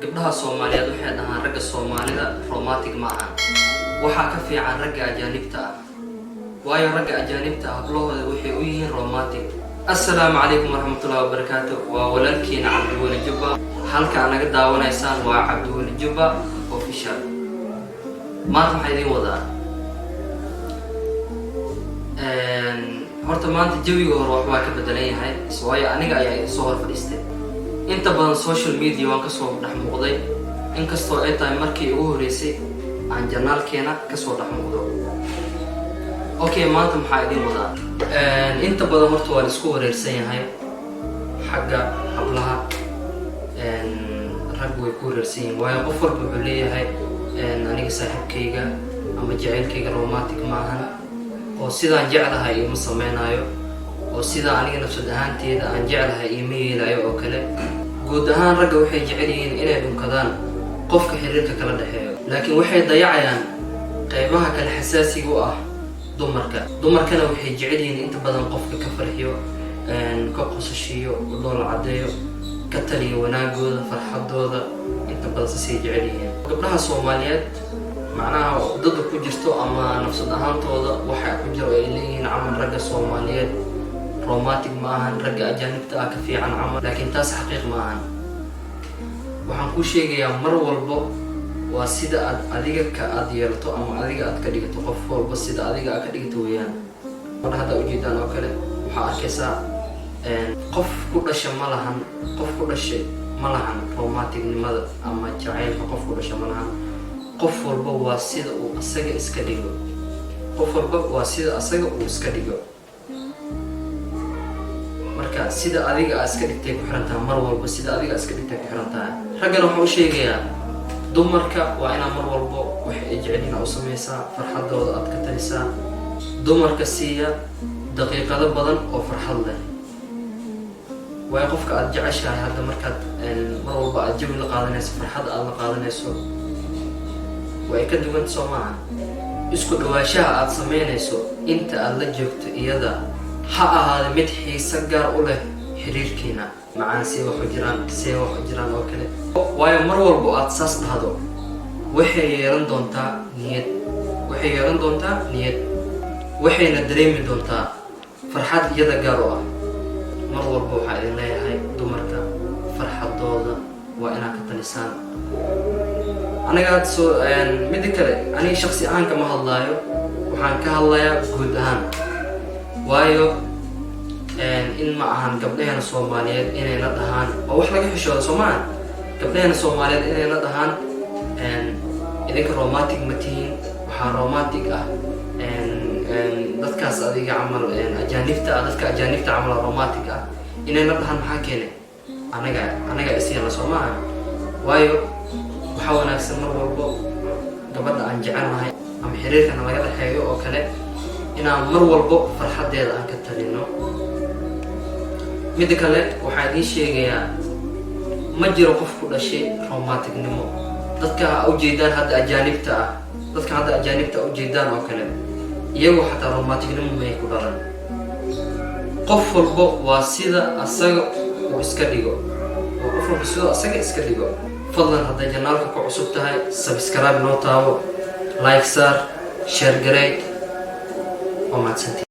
gabdhaha Soomaaliyeed waxay dhahaan ragga Soomaalida romantic ma aha waxa ka fiican ragga ajaanibta ah waayo ragga ajaanibta ah hablahooda waxay u yihiin romantic. Assalaamu calaykum warahmatullahi wabarakaatuh. waa walaalkiina Cabdiweli Jubba halka anaga daawanaysaan waa Cabdiweli Jubba official. maanta waxay idin wadaa horta maanta jawiga hore waxbaa ka bedelan yahay waayo aniga ayaa soo hor fadhiistay inta badan social media waan ka soo dhex muuqday inkastoo ay tahay markii ugu horeysay aan janaalkeena ka soo dhex muuqdo. Okay, maanta maxaa idin wadaa inta badan horta waan isku wareersan yahay xagga hablaha rag way ku wareersan yihiin waayo qof walba wuxuu leeyahay aniga saaxiibkayga ama jacaylkayga romantic maahan oo sidaan jeclahay ima samaynayo oo sida aniga nafsad ahaanteeda aan jeclahay ima yeelayo oo kale. guud ahaan ragga waxay jecel yihiin inay dhunkadaan qofka xiriirka kala dhexeeyo laakiin waxay dayacayaan qaybaha kale xasaasiga u ah dumarkana waxay jecel yihiin inta badan qofka ka farxiyo ka qosashiyo dhoola cadeeyo ka taliyo wanaagooda farxadooda inta badan sii jecel yihiin. gabdhaha Soomaaliyeed macnaha dad ku jirto ama nafsad ahaantooda waxa ku jiro ay leeyihiin camal ragga Soomaaliyeed romantic ma ahan ragga ajaanibta ah ka fiican camal laakiin taas xaqiiq ma ahan. waxaan ku sheegayaa mar walba waa sida aad yeelato ama adiga aad ka dhigato qof walba sida adiga aad ka dhigato weeyaan. hadda ujeedaan oo kale waxaa arkaysaa qof ku dhashay ma lahan romanticnimada ama jacaylka qof ku dhashay ma lahan. qof walba waa sida uu asaga iska dhigo marka sida adiga aad iska dhigtay ku xirantahay mar walba sida adiga aad iska dhigtay ku xirantahay. raggana waxaan u sheegayaa dumarka waa inaa mar walba wax ay jecelina u samaysaa farxadooda aad ka talisaa dumarka siiya daqiiqado badan oo farxad leh waayo qofka aad jeceshahay hadda markaad mar walba aad jawi la qaadanayso farxad aad la qaadanayso way ka duwan soo maaha. isku dhawaashaha aad samaynayso inta aad la joogto iyada ha ahaado mid xiiso gaar u leh xiriirkiina macaan see wax u jiraan oo kale waayo mar walba aad saas dhahdo waxay yeelan doontaa niyad waxayna dareemi doontaa farxad iyada gaar u ah. mar walba waxaa idin leeyahay dumarka farxadooda waa inaad ka talisaan. aniga midda kale aniga shakhsi ahaan kama hadlaayo waxaan ka hadlayaa guud ahaan waayo in ma ahan gabdhaheena Soomaaliyeed inayna dhahaan oo wax laga xishoodo Soomaaliya gabdhaheena Soomaaliyeed inayna dhahaan idinka romantic ma tihiin waxaa romantic ah dadkaas adiga camal dadka ajaanibta camal romantic ah inayna dhahaan maxaa keenay anaga isiyana Soomaaliya waayo waxaa wanaagsan mar walbo gabadha aan jecelnahay ama xiriirkana laga dhexeeyo oo kale inaan mar walbo farxadeeda aan ka talino. midda kale waxaa idiin sheegayaa ma jiro qof ku dhashay romanticnimo. dadka ujeedaan hadda ajaanibta ujeedaan oo kale iyagu xataa romanticnimo may ku dhalan. qof walbo waa sida asaga uu iska dhigo fadlan hadday janaalka ku cusub tahay subscribe noo taabo like saar share gareey oo mahadsantiin.